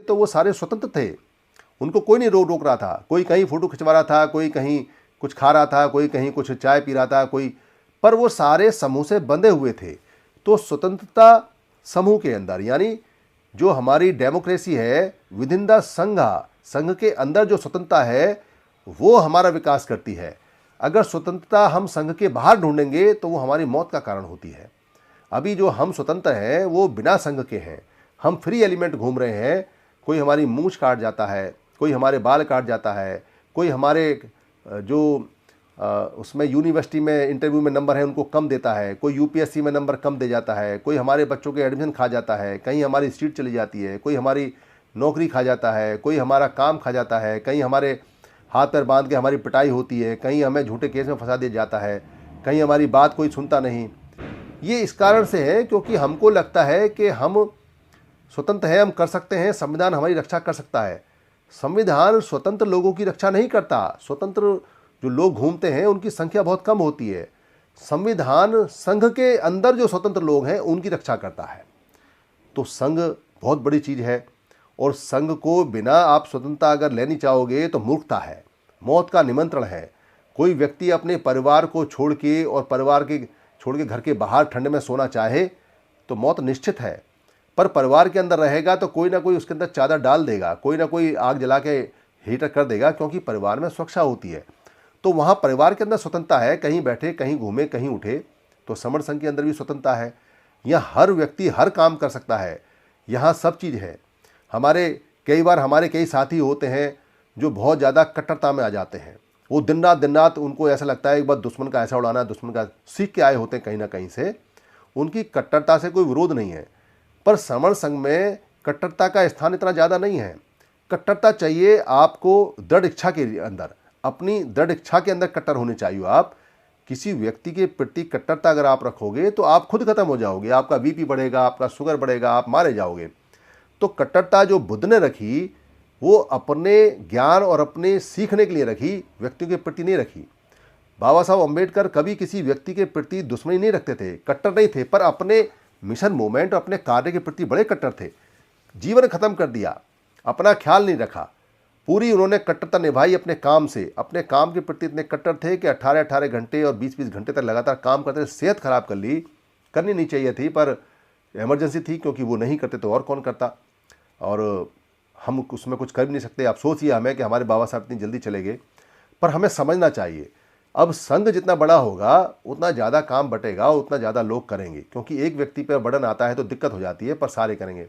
तो वो सारे स्वतंत्र थे, उनको कोई नहीं रोक रहा था। कोई कहीं फ़ोटो खिंचवा रहा था, कोई कहीं कुछ खा रहा था, कोई कहीं कुछ चाय पी रहा था, कोई, पर वो सारे समूह से बंधे हुए थे। तो स्वतंत्रता समूह के अंदर, यानी जो हमारी डेमोक्रेसी है विद इन द संघ के अंदर जो स्वतंत्रता है वो हमारा विकास करती है। अगर स्वतंत्रता हम संघ के बाहर ढूंढेंगे तो वो हमारी मौत का कारण होती है। अभी जो हम स्वतंत्र हैं वो बिना संघ के हैं, हम फ्री एलिमेंट घूम रहे हैं। कोई हमारी मूंछ काट जाता है, कोई हमारे बाल काट जाता है, कोई हमारे जो उसमें यूनिवर्सिटी में इंटरव्यू में नंबर है उनको कम देता है, कोई यूपीएससी में नंबर कम दे जाता है, कोई हमारे बच्चों के एडमिशन खा जाता है, कहीं हमारी सीट चली जाती है, कोई हमारी नौकरी खा जाता है, कोई हमारा काम खा जाता है, कहीं हमारे हाथ पैर बांध के हमारी पिटाई होती है, कहीं हमें झूठे केस में फंसा दिया जाता है, कहीं हमारी बात कोई सुनता नहीं। ये इस कारण से है क्योंकि हमको लगता है कि हम स्वतंत्र हैं, हम कर सकते हैं, संविधान हमारी रक्षा कर सकता है। संविधान स्वतंत्र लोगों की रक्षा नहीं करता। स्वतंत्र जो लोग घूमते हैं उनकी संख्या बहुत कम होती है। संविधान संघ के अंदर जो स्वतंत्र लोग हैं उनकी रक्षा करता है। तो संघ बहुत बड़ी चीज़ है और संघ को बिना आप स्वतंत्रता अगर लेनी चाहोगे तो मूर्खता है, मौत का निमंत्रण है। कोई व्यक्ति अपने परिवार को छोड़ के और परिवार के छोड़ के घर के बाहर ठंड में सोना चाहे तो मौत निश्चित है, पर परिवार के अंदर रहेगा तो कोई ना कोई उसके अंदर चादर डाल देगा, कोई ना कोई आग जला के हीटर कर देगा, क्योंकि परिवार में सुरक्षा होती है। तो वहाँ परिवार के अंदर स्वतंत्रता है, कहीं बैठे, कहीं घूमे, कहीं उठे। तो समर संघ के अंदर भी स्वतंत्रता है। यहाँ हर व्यक्ति हर काम कर सकता है, यहाँ सब चीज़ है। कई बार हमारे कई साथी होते हैं जो बहुत ज़्यादा कट्टरता में आ जाते हैं। वो दिन रात उनको ऐसा लगता है एक बार दुश्मन का ऐसा उड़ाना है, दुश्मन का सीख के आए होते हैं कहीं ना कहीं से। उनकी कट्टरता से कोई विरोध नहीं है, पर समर संघ में कट्टरता का स्थान इतना ज़्यादा नहीं है। कट्टरता चाहिए आपको दृढ़ इच्छा के अंदर, अपनी दृढ़ इच्छा के अंदर कट्टर होने चाहिए। आप किसी व्यक्ति के प्रति कट्टरता अगर आप रखोगे तो आप खुद खत्म हो जाओगे, आपका बीपी बढ़ेगा, आपका शुगर बढ़ेगा, आप मारे जाओगे। तो कट्टरता जो बुद्ध ने रखी वो अपने ज्ञान और अपने सीखने के लिए रखी, व्यक्तियों के प्रति नहीं रखी। बाबा साहब अम्बेडकर कभी किसी व्यक्ति के प्रति दुश्मनी नहीं रखते थे, कट्टर नहीं थे, पर अपने मिशन मूवमेंट और अपने कार्य के प्रति बड़े कट्टर थे। जीवन खत्म कर दिया, अपना ख्याल नहीं रखा, पूरी उन्होंने कट्टरता निभाई अपने काम से। अपने काम के प्रति इतने कट्टर थे कि 18-18 घंटे और 20-20 घंटे तक लगातार काम करते थे। सेहत खराब कर ली, करनी नहीं चाहिए थी, पर इमरजेंसी थी, क्योंकि वो नहीं करते तो और कौन करता, और हम उसमें कुछ कर भी नहीं सकते। आप सोचिए हमें कि हमारे बाबा साहब इतनी जल्दी चले गए। पर हमें समझना चाहिए, अब संघ जितना बड़ा होगा उतना ज़्यादा काम बटेगा, उतना ज़्यादा लोग करेंगे, क्योंकि एक व्यक्ति पर बर्डन आता है तो दिक्कत हो जाती है, पर सारे करेंगे।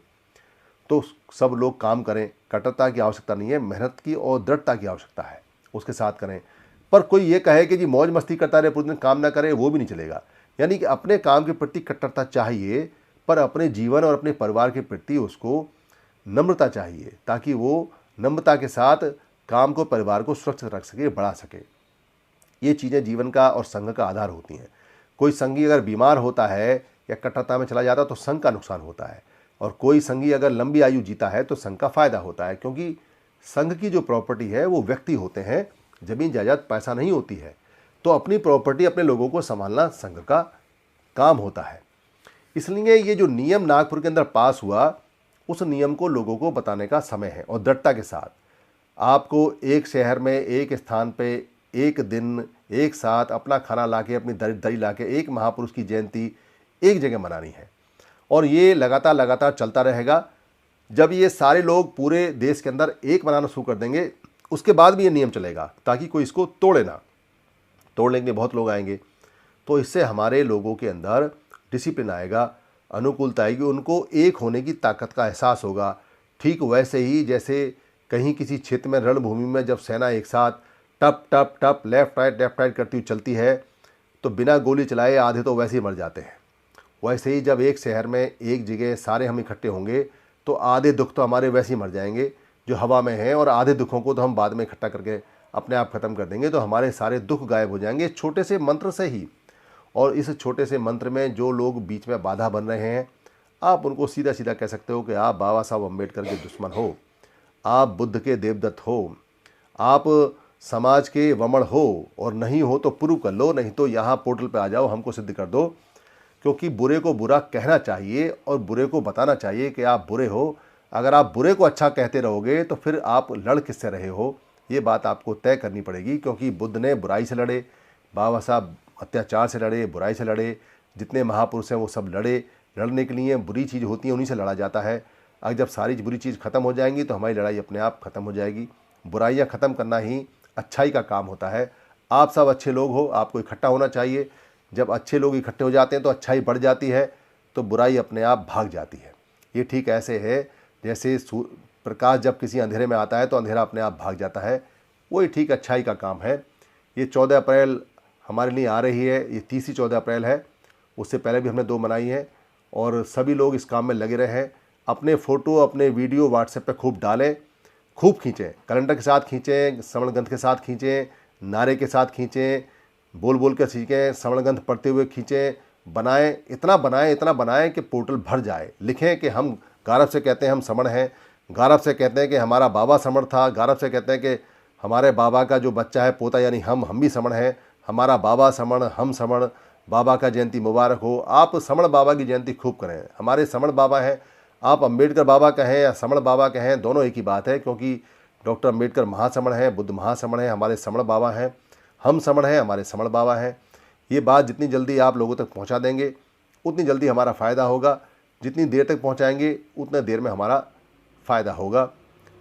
तो सब लोग काम करें, कट्टरता की आवश्यकता नहीं है, मेहनत की और दृढ़ता की आवश्यकता है, उसके साथ करें। पर कोई ये कहे कि जी मौज मस्ती करता रहे, पूरे दिन काम ना करे, वो भी नहीं चलेगा। यानी कि अपने काम के प्रति कट्टरता चाहिए, पर अपने जीवन और अपने परिवार के प्रति उसको नम्रता चाहिए, ताकि वो नम्रता के साथ काम को, परिवार को सुरक्षित रख सके, बढ़ा सके। ये चीज़ें जीवन का और संघ का आधार होती हैं। कोई संघी अगर बीमार होता है या कट्टरता में चला जाता है तो संघ का नुकसान होता है, और कोई संघी अगर लंबी आयु जीता है तो संघ का फायदा होता है, क्योंकि संघ की जो प्रॉपर्टी है वो व्यक्ति होते हैं, जमीन जायदाद पैसा नहीं होती है। तो अपनी प्रॉपर्टी, अपने लोगों को संभालना संघ का काम होता है। इसलिए ये जो नियम नागपुर के अंदर पास हुआ, उस नियम को लोगों को बताने का समय है, और दृढ़ता के साथ आपको एक शहर में, एक स्थान पे, एक दिन, एक साथ अपना खाना लाके, अपनी दरी लाके एक महापुरुष की जयंती एक जगह मनानी है। और ये लगातार चलता रहेगा। जब ये सारे लोग पूरे देश के अंदर एक मनाना शुरू कर देंगे, उसके बाद भी ये नियम चलेगा, ताकि कोई इसको तोड़े ना। तोड़ने के लिए बहुत लोग आएंगे, तो इससे हमारे लोगों के अंदर डिसिप्लिन आएगा, अनुकूलता आएगी, उनको एक होने की ताकत का एहसास होगा। ठीक वैसे ही जैसे कहीं किसी क्षेत्र में, रणभूमि में जब सेना एक साथ टप टप टप लेफ्ट राइट करती हुई चलती है, तो बिना गोली चलाए आधे तो वैसे ही मर जाते हैं। वैसे ही जब एक शहर में एक जगह सारे हम इकट्ठे होंगे तो आधे दुख तो हमारे वैसे ही मर जाएंगे जो हवा में हैं, और आधे दुखों को तो हम बाद में इकट्ठा करके अपने आप ख़त्म कर देंगे। तो हमारे सारे दुख गायब हो जाएंगे छोटे से मंत्र से ही। और इस छोटे से मंत्र में जो लोग बीच में बाधा बन रहे हैं, आप उनको सीधा सीधा कह सकते हो कि आप बाबा साहब अम्बेडकर के दुश्मन हो, आप बुद्ध के देवदत्त हो, आप समाज के वमड़ हो, और नहीं हो तो प्रूव कर लो, नहीं तो यहाँ पोर्टल पे आ जाओ, हमको सिद्ध कर दो। क्योंकि बुरे को बुरा कहना चाहिए और बुरे को बताना चाहिए कि आप बुरे हो, अगर आप बुरे को अच्छा कहते रहोगे तो फिर आप लड़ किससे रहे हो, ये बात आपको तय करनी पड़ेगी। क्योंकि बुद्ध ने बुराई से लड़े, बाबा साहब अत्याचार से लड़े, बुराई से लड़े, जितने महापुरुष हैं वो सब लड़े। लड़ने के लिए बुरी चीज़ होती है, उन्हीं से लड़ा जाता है। अगर जब सारी बुरी चीज़ ख़त्म हो जाएंगी तो हमारी लड़ाई अपने आप ख़त्म हो जाएगी। बुराइयाँ ख़त्म करना ही अच्छाई का काम होता है। आप सब अच्छे लोग हो, आपको इकट्ठा होना चाहिए। जब अच्छे लोग इकट्ठे हो जाते हैं तो अच्छाई बढ़ जाती है, तो बुराई अपने आप भाग जाती है। ये ठीक ऐसे है जैसे प्रकाश जब किसी अंधेरे में आता है तो अंधेरा अपने आप भाग जाता है। वही ठीक अच्छाई का काम है। ये 14 अप्रैल हमारे लिए आ रही है, ये तीसरी 14 अप्रैल है। उससे पहले भी हमने 2 मनाई है। और सभी लोग इस काम में लगे रहे। अपने फ़ोटो, अपने वीडियो व्हाट्सएप पे खूब डालें, खूब खींचें, कैलेंडर के साथ खींचें, श्रवण ग्रंथ के साथ खींचें, नारे के साथ खींचें, बोल बोल कर खींचें, श्रवण ग्रंथ पढ़ते हुए खींचें। बनाएं, इतना बनाएं कि पोर्टल भर जाए। लिखें कि हम गौरव से कहते हैं हम श्रवण हैं, गौरव से कहते हैं कि हमारा बाबा श्रवण था, गौरव से कहते हैं कि हमारे बाबा का जो बच्चा है पोता यानी हम भी श्रवण हैं, हमारा बाबा श्रवण, हम श्रवण, बाबा का जयंती मुबारक हो। आप श्रवण बाबा की जयंती खूब करें। हमारे श्रवण बाबा हैं, आप अम्बेडकर बाबा कहें या श्रवण बाबा कहें, दोनों एक ही बात है। क्योंकि डॉक्टर अम्बेडकर महाश्रवण हैं, बुद्ध महाश्रवण हैं, हमारे श्रवण बाबा हैं। हम श्रवण हैं, हमारे श्रवण बाबा हैं। ये बात जितनी जल्दी आप लोगों तक पहुंचा देंगे उतनी जल्दी हमारा फ़ायदा होगा। जितनी देर तक पहुंचाएंगे उतने देर में हमारा फ़ायदा होगा।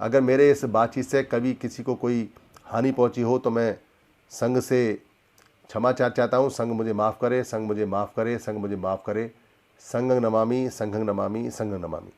अगर मेरे इस बातचीत से कभी किसी को कोई हानि पहुंची हो तो मैं संघ से क्षमा चाहता हूँ। संघ मुझे माफ़ करे, संघ मुझे माफ़ करे, संघ मुझे माफ़ करे। संघं नमामि, संघं नमामि, संघं नमामि।